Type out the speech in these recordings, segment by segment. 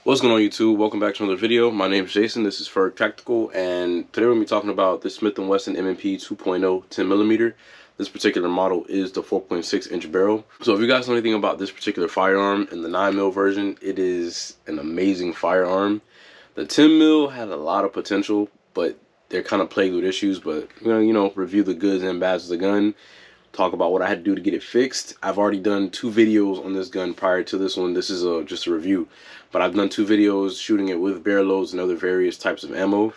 What's going on YouTube? Welcome back to another video. My name is Jason. This is Ferg Tactical, and today we're going to be talking about the Smith & Wesson M&P 2.0 10mm. This particular model is the 4.6 inch barrel. So if you guys know anything about this particular firearm in the 9mm version, it is an amazing firearm. The 10mm had a lot of potential, but they're kind of plagued with issues. But you know, review the goods and bads of the gun. Talk about what I had to do to get it fixed. I've already done 2 videos on this gun prior to this one. This is just a review, but I've done 2 videos shooting it with barrel loads and other various types of ammo.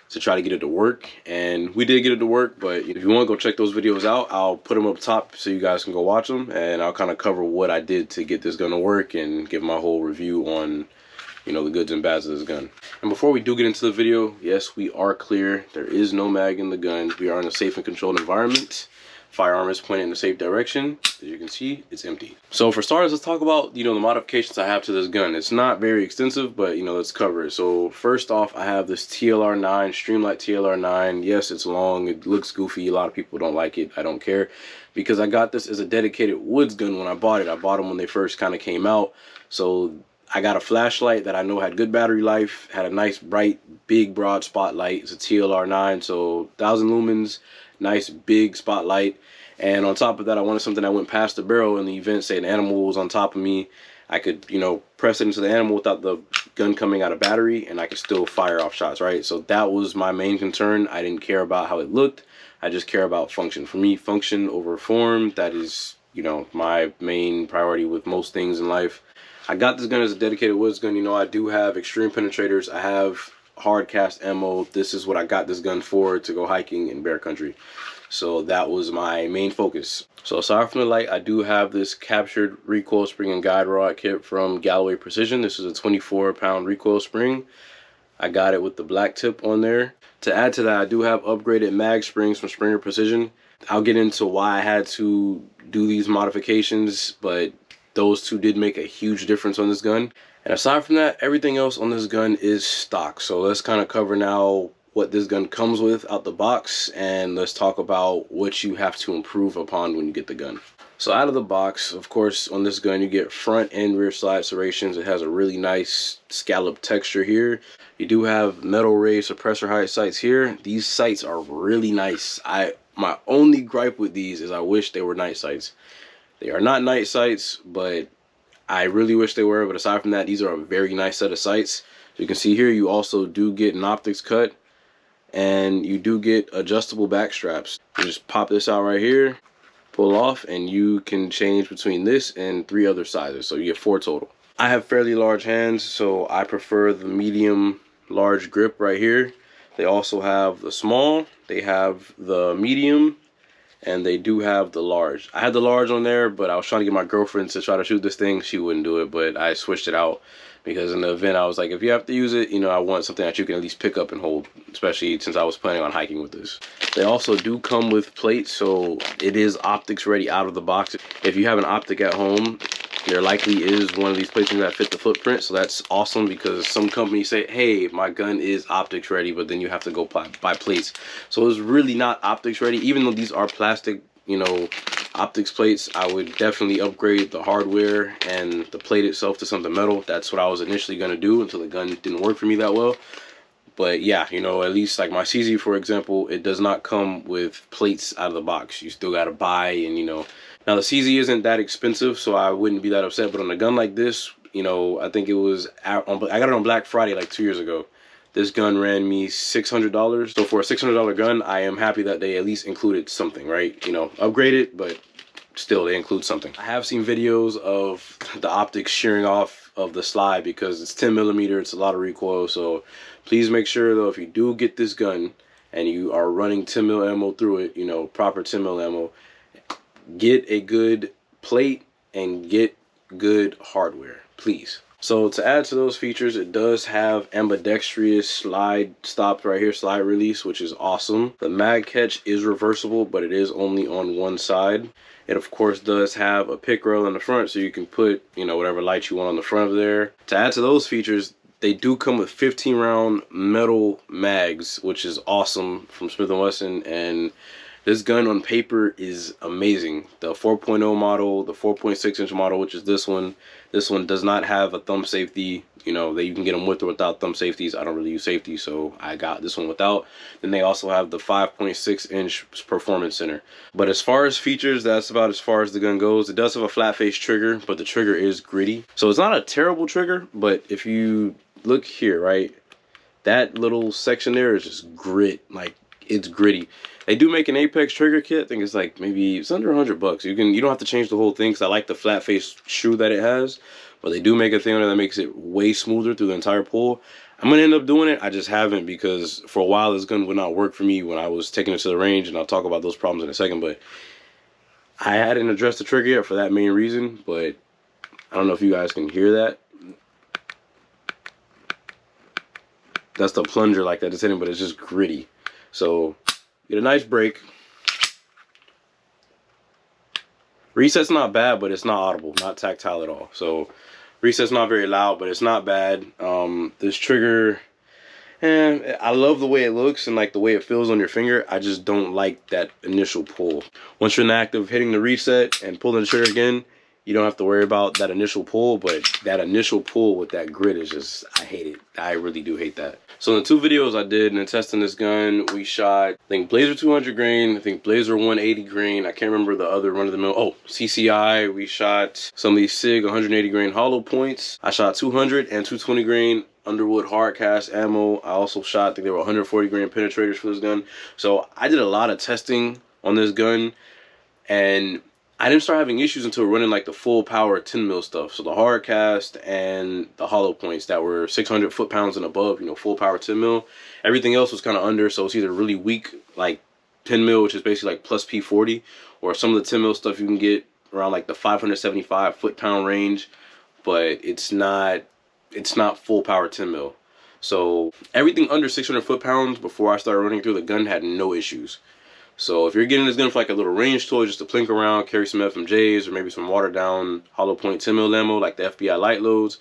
To try to get it to work, and we did get it to work. But if you want to go check those videos out, I'll put them up top so you guys can go watch them, and I'll kind of cover what I did to get this gun to work and give my whole review on, you know, the goods and bads of this gun. And before we do get into the video, yes, we are clear. There is no mag in the gun. We are in a safe and controlled environment. Firearm is pointed in the safe direction. As you can see, it's empty. So for starters, let's talk about, you know, the modifications I have to this gun. It's not very extensive, but, you know, let's cover it. So first off, I have this TLR9, Streamlight TLR9. Yes, it's long. It looks goofy. A lot of people don't like it. I don't care, because I got this as a dedicated woods gun when I bought it. I bought them when they first kind of came out. So I got a flashlight that I know had good battery life, had a nice bright big broad spotlight. It's a TLR9, so 1000 lumens, nice big spotlight. And on top of that, I wanted something that went past the barrel in the event, say an animal was on top of me. I could, you know, press it into the animal without the gun coming out of battery, and I could still fire off shots, right? So that was my main concern. I didn't care about how it looked. I just care about function. For me, function over form, that is, you know, my main priority with most things in life. I got this gun as a dedicated woods gun. You know, I do have extreme penetrators. I have hard cast ammo. This is what I got this gun for, to go hiking in bear country. So that was my main focus. So aside from the light, I do have this captured recoil spring and guide rod kit from Galloway Precision. This is a 24-pound recoil spring. I got it with the black tip on there. To add to that, I do have upgraded mag springs from Springer Precision. I'll get into why I had to do these modifications, but those 2 did make a huge difference on this gun. And aside from that, everything else on this gun is stock. So let's kind of cover now what this gun comes with out the box, and let's talk about what you have to improve upon when you get the gun. So out of the box, of course, on this gun you get front and rear slide serrations. It has a really nice scallop texture here. You do have metal raised suppressor height sights here. These sights are really nice. My only gripe with these is I wish they were night sights. They are not night sights, but I really wish they were. But aside from that, these are a very nice set of sights. So you can see here, you also do get an optics cut, and you do get adjustable back straps. You just pop this out right here, pull off, and you can change between this and 3 other sizes. So you get 4 total. I have fairly large hands, so I prefer the medium large grip right here. They also have the small, they have the medium, and they do have the large. I had the large on there, but I was trying to get my girlfriend to try to shoot this thing. She wouldn't do it, but I switched it out, because in the event I was like, if you have to use it, you know, I want something that you can at least pick up and hold, especially since I was planning on hiking with this. They also do come with plates, so it is optics ready out of the box. If you have an optic at home, there likely is one of these plates that fit the footprint, so that's awesome, because some companies say, hey, my gun is optics ready, but then you have to go buy plates. So it's really not optics ready. Even though these are plastic, you know, optics plates, I would definitely upgrade the hardware and the plate itself to something metal. That's what I was initially going to do until the gun didn't work for me that well. But yeah, you know, at least like my CZ, for example, it does not come with plates out of the box. You still got to buy, and you know, now the CZ isn't that expensive, so I wouldn't be that upset. But on a gun like this, you know, I think it was out on, I got it on Black Friday like 2 years ago. This gun ran me $600. So for a $600 gun, I am happy that they at least included something, right? You know, upgraded, but still they include something. I have seen videos of the optics shearing off of the slide because it's 10mm, it's a lot of recoil. So please make sure though, if you do get this gun and you are running 10mm ammo through it, you know, proper 10mm ammo, get a good plate and get good hardware, please. So to add to those features, it does have ambidextrous slide stops right here, slide release, which is awesome. The mag catch is reversible, but it is only on one side. It of course does have a pick rail in the front, so you can put, you know, whatever lights you want on the front of there. To add to those features, they do come with 15-round metal mags, which is awesome, from Smith & Wesson, and This gun on paper is amazing. The 4.0 model, the 4.6-inch model, which is this one does not have a thumb safety. You know, that you can get them with or without thumb safeties. I don't really use safety, so I got this one without. Then they also have the 5.6-inch performance center. But as far as features, that's about as far as the gun goes. It does have a flat face trigger, but the trigger is gritty. So it's not a terrible trigger, but if you look here, right, that little section there is just grit. Like, it's gritty. They do make an Apex trigger kit. I think it's like maybe it's under $100. You don't have to change the whole thing, because I like the flat face shoe that it has. But they do make a thing on it that makes it way smoother through the entire pull. I'm gonna end up doing it. I just haven't, because for a while this gun would not work for me when I was taking it to the range, and I'll talk about those problems in a second. But I hadn't addressed the trigger yet for that main reason. But I don't know if you guys can hear that. That's the plunger like that it's hitting, but it's just gritty. So get a nice break. Reset's not bad, but it's not audible, not tactile at all. So reset's not very loud, but it's not bad. This trigger, I love the way it looks and like the way it feels on your finger. I just don't like that initial pull. Once you're in the act of hitting the reset and pulling the trigger again, you don't have to worry about that initial pull. But that initial pull with that grit is just, I hate it. I really do hate that. So in the 2 videos I did in testing this gun, we shot, I think, Blazer 200 grain, I think Blazer 180 grain, I can't remember the other run-of-the-mill. Oh, CCI. We shot some of these SIG 180 grain hollow points. I shot 200 and 220 grain Underwood hard cast ammo. I also shot, I think there were 140 grain penetrators for this gun. So I did a lot of testing on this gun, and I didn't start having issues until running like the full power 10 mil stuff. So the hard cast and the hollow points that were 600 foot-pounds and above, you know, full power 10 mil. Everything else was kind of under, so it's either really weak, like 10 mil, which is basically like plus P40, or some of the 10 mil stuff you can get around like the 575 foot-pound range, but it's not full power 10 mil. So everything under 600 foot-pounds before I started running through the gun had no issues. So if you're getting this gun for like a little range toy just to plink around, carry some FMJs or maybe some watered down hollow point 10 mil ammo like the FBI light loads,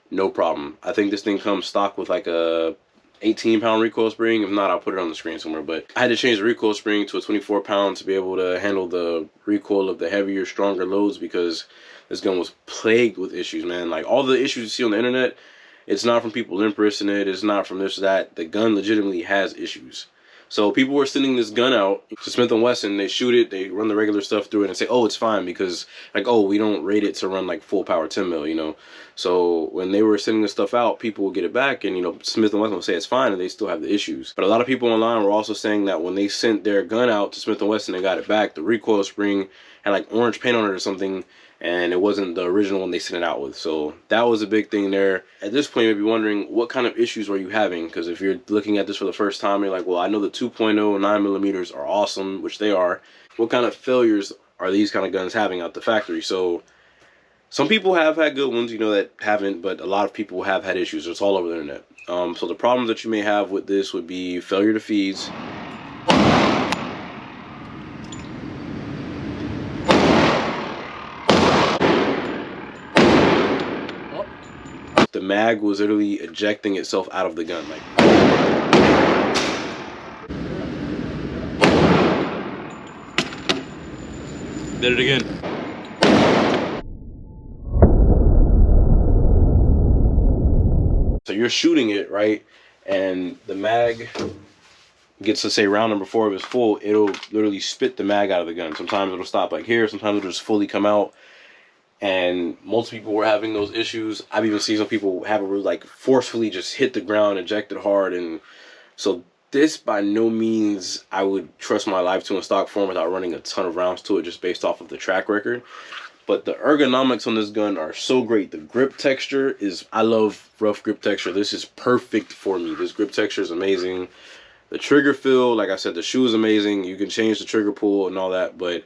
no problem. I think this thing comes stock with like a 18-pound recoil spring. If not, I'll put it on the screen somewhere. But I had to change the recoil spring to a 24-pound to be able to handle the recoil of the heavier, stronger loads, because this gun was plagued with issues, man. Like all the issues you see on the internet, it's not from people impressing it. It's not from this or that. The gun legitimately has issues. So people were sending this gun out to Smith & Wesson. They shoot it, they run the regular stuff through it and say, oh, it's fine, because like, oh, we don't rate it to run like full power 10 mil, you know. So when they were sending this stuff out, people would get it back, and you know, Smith & Wesson would say it's fine, and they still have the issues. But a lot of people online were also saying that when they sent their gun out to Smith & Wesson and got it back, the recoil spring had like orange paint on it or something, and it wasn't the original one they sent it out with. So that was a big thing there. At this point, you may be wondering, what kind of issues were you having? Because if you're looking at this for the first time, you're like, well, I know the 2.0 9mm are awesome, which they are. What kind of failures are these kind of guns having out the factory? So some people have had good ones, you know, that haven't, but a lot of people have had issues. It's all over the internet. So the problems that you may have with this would be failure to feeds. The mag was literally ejecting itself out of the gun. Like, did it again. So you're shooting it, right? And the mag gets to say round number 4 if it's full, it'll literally spit the mag out of the gun. Sometimes it'll stop like here, sometimes it'll just fully come out. And most people were having those issues. I've even seen some people have it like forcefully just hit the ground, eject it hard. And so this, by no means I would trust my life to in stock form without running a ton of rounds to it, just based off of the track record. But the ergonomics on this gun are so great. The grip texture is, I love rough grip texture. This is perfect for me. This grip texture is amazing. The trigger feel, like I said, the shoe is amazing. You can change the trigger pull and all that. But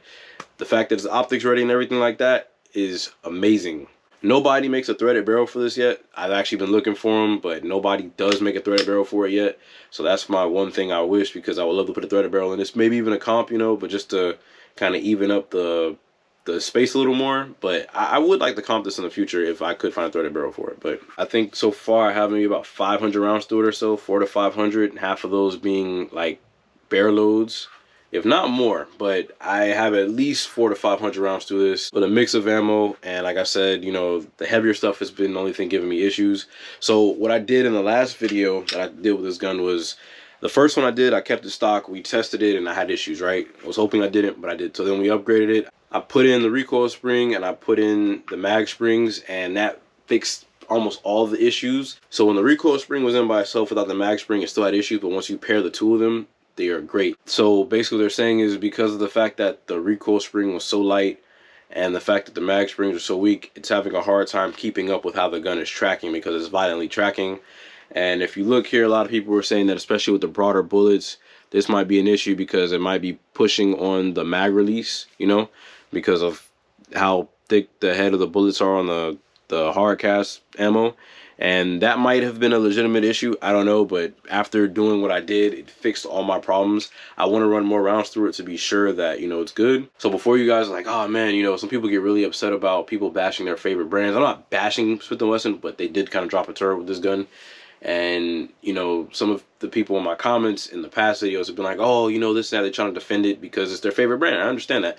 the fact that it's optics ready and everything like that is amazing. Nobody makes a threaded barrel for this yet. I've actually been looking for them, but nobody does make a threaded barrel for it yet. So that's my one thing I wish, because I would love to put a threaded barrel in this. Maybe even a comp, you know, but just to kind of even up the space a little more. But I would like to comp this in the future if I could find a threaded barrel for it. But I think so far I have maybe about 500 rounds to it or so, 400 to 500, and half of those being like bare loads. if not more. But I have at least 400 to 500 rounds to this with a mix of ammo. And like I said, you know, the heavier stuff has been the only thing giving me issues. So what I did in the last video that I did with this gun was, the first one I did, I kept it stock, we tested it, and I had issues, right? I was hoping I didn't, but I did. So then we upgraded it. I put in the recoil spring and I put in the mag springs, and that fixed almost all of the issues. So when the recoil spring was in by itself without the mag spring, it still had issues, but once you pair the two of them, they are great. So basically what they're saying is, because of the fact that the recoil spring was so light and the fact that the mag springs are so weak, it's having a hard time keeping up with how the gun is tracking, because it's violently tracking. And if you look here, a lot of people were saying that, especially with the broader bullets, this might be an issue because it might be pushing on the mag release, you know, because of how thick the head of the bullets are on the hard cast ammo. And that might have been a legitimate issue, I don't know, but after doing what I did, it fixed all my problems. I want to run more rounds through it to be sure that, you know, it's good. So before you guys are like, oh man, you know, some people get really upset about people bashing their favorite brands. I'm not bashing Smith & Wesson, but they did kind of drop a turd with this gun. And, you know, some of the people in my comments in the past videos have been like, oh, you know, this and that, they're trying to defend it because it's their favorite brand. I understand that.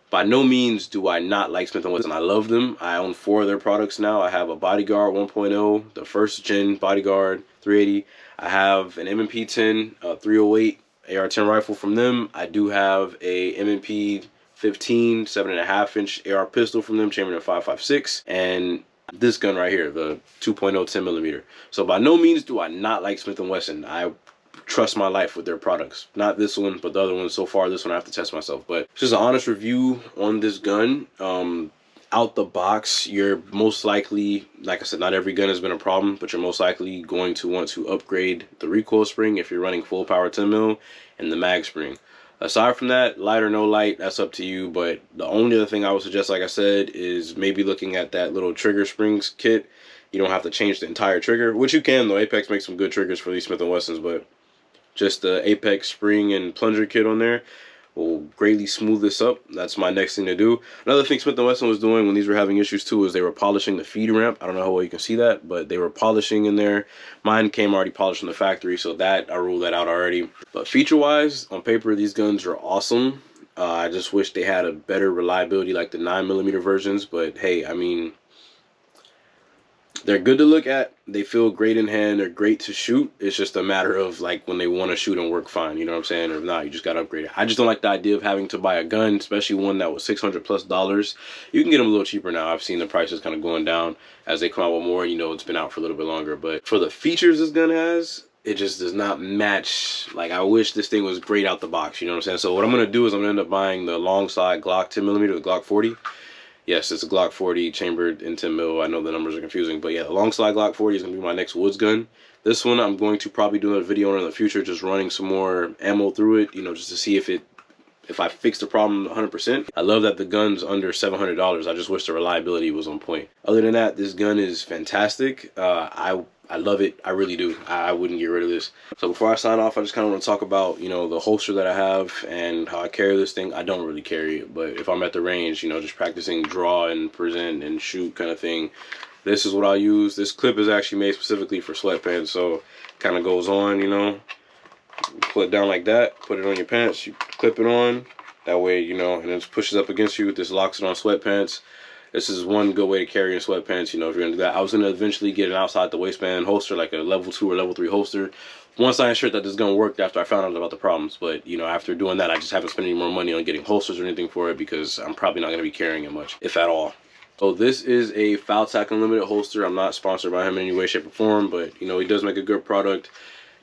By no means do I not like Smith & Wesson. I love them. I own 4 of their products now. I have a Bodyguard 1.0, the first gen Bodyguard 380. I have an M&P 10 308 AR-10 rifle from them. I do have a M&P 15 7.5 inch AR pistol from them, chambered in 5.56, and this gun right here, the 2.0 10mm. So by no means do I not like Smith & Wesson. I trust my life with their products. Not this one, but the other one. So far, this one I have to test myself. But it's just an honest review on this gun. Out the box, you're most likely, like I said, not every gun has been a problem, but you're most likely going to want to upgrade the recoil spring if you're running full power 10mm and the mag spring. Aside from that, light or no light, that's up to you. But the only other thing I would suggest, like I said, is maybe looking at that little trigger springs kit. You don't have to change the entire trigger, which you can though. Apex makes some good triggers for these Smith & Wessons, but just the Apex spring and plunger kit on there will greatly smooth this up. That's my next thing to do. Another thing Smith & Wesson was doing when these were having issues too is they were polishing the feed ramp. I don't know how well you can see that, but they were polishing in there. Mine came already polished from the factory, so that I ruled that out already. But feature-wise, on paper, these guns are awesome. I just wish they had a better reliability like the 9mm versions, but hey, I mean, they're good to look at. They feel great in hand. They're great to shoot. It's just a matter of like when they want to shoot and work fine. You know what I'm saying? Or if not, you just got to upgrade it. I just don't like the idea of having to buy a gun, especially one that was $600+. You can get them a little cheaper now. I've seen the prices kind of going down as they come out with more. You know, it's been out for a little bit longer. But for the features this gun has, it just does not match. Like, I wish this thing was great out the box. You know what I'm saying? So what I'm going to do is I'm going to end up buying the long side Glock 10mm, the Glock 40. Yes, it's a Glock 40 chambered in 10mm. I know the numbers are confusing, but yeah, the long slide Glock 40 is going to be my next woods gun. This one I'm going to probably do a video on in the future, just running some more ammo through it, you know, just to see if I fix the problem 100%. I love that the gun's under $700. I just wish the reliability was on point. Other than that, this gun is fantastic. I love it. I really do. I wouldn't get rid of this. So before I sign off, I just kind of want to talk about, you know, the holster that I have and how I carry this thing. I don't really carry it, but if I'm at the range, you know, just practicing draw and present and shoot kind of thing, this is what I'll use. This clip is actually made specifically for sweatpants, so it kind of goes on, you know. Pull it down like that, put it on your pants, you clip it on. That way, you know, and it pushes up against you. This locks it on sweatpants. This is one good way to carry in sweatpants, you know, if you're gonna do that. I was gonna eventually get an outside the waistband holster, like a level 2 or level 3 holster, once I ensured that this gun worked after I found out about the problems. But, you know, after doing that, I just haven't spent any more money on getting holsters or anything for it because I'm probably not gonna be carrying it much, if at all. So this is a Foultac Unlimited holster. I'm not sponsored by him in any way, shape, or form, but, you know, he does make a good product.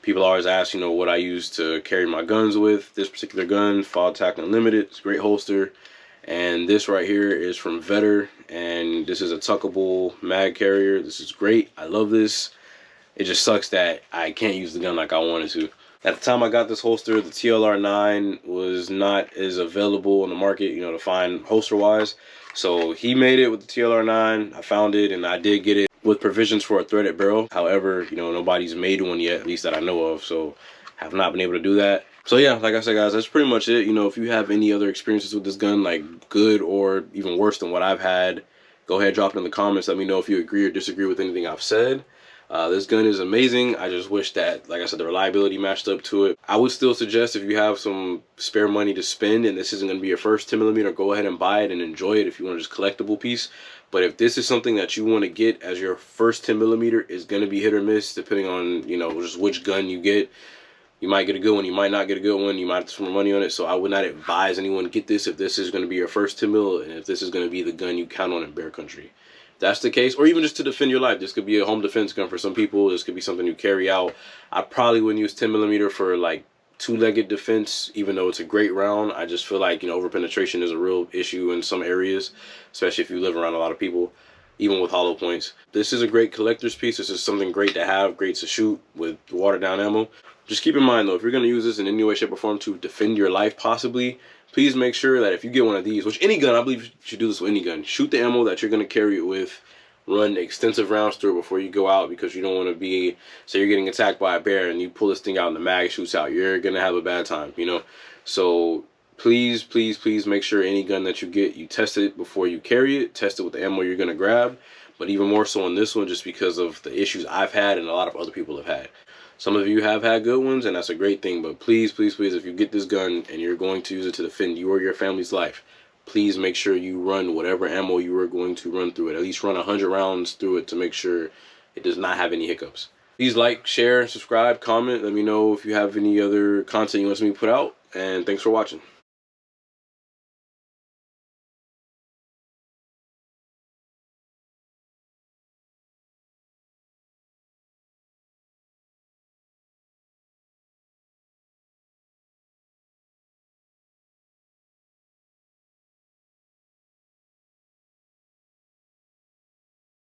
People always ask, you know, what I use to carry my guns with. This particular gun, Foultac Unlimited, it's a great holster. And this right here is from Vetter, and this is a tuckable mag carrier. This is great. I love this. It just sucks that I can't use the gun like I wanted to. At the time I got this holster, the TLR9 was not as available on the market, you know, to find holster-wise. So he made it with the TLR9. I found it, and I did get it with provisions for a threaded barrel. However, you know, nobody's made one yet, at least that I know of, so have not been able to do that. So yeah, like I said, guys, that's pretty much it. You know, if you have any other experiences with this gun, like good or even worse than what I've had, go ahead, drop it in the comments. Let me know if you agree or disagree with anything I've said. This gun is amazing. I just wish that, like I said, the reliability matched up to it. I would still suggest, if you have some spare money to spend and this isn't going to be your first 10mm, go ahead and buy it and enjoy it if you want just collectible piece. But if this is something that you want to get as your first 10mm, it's going to be hit or miss depending on, you know, just which gun you get. You might get a good one, you might not get a good one, you might have to spend money on it. So I would not advise anyone get this if this is going to be your first 10mm and if this is going to be the gun you count on in bear country. That's the case, or even just to defend your life. This could be a home defense gun for some people. This could be something you carry out. I probably wouldn't use 10mm for like two-legged defense, even though it's a great round. I just feel like, you know, overpenetration is a real issue in some areas, especially if you live around a lot of people, even with hollow points. This is a great collector's piece. This is something great to have, great to shoot with watered down ammo. Just keep in mind though, if you're going to use this in any way, shape, or form to defend your life possibly, please make sure that if you get one of these, which any gun, I believe you should do this with any gun, shoot the ammo that you're going to carry it with, run extensive rounds through it before you go out, because you don't want to be, say you're getting attacked by a bear and you pull this thing out and the mag shoots out, you're going to have a bad time, you know. So please, please, please make sure any gun that you get, you test it before you carry it, test it with the ammo you're going to grab, but even more so on this one just because of the issues I've had and a lot of other people have had. Some of you have had good ones, and that's a great thing, but please, please, please, if you get this gun and you're going to use it to defend you or your family's life, please make sure you run whatever ammo you are going to run through it. At least run 100 rounds through it to make sure it does not have any hiccups. Please like, share, subscribe, comment. Let me know if you have any other content you want me to put out, and thanks for watching.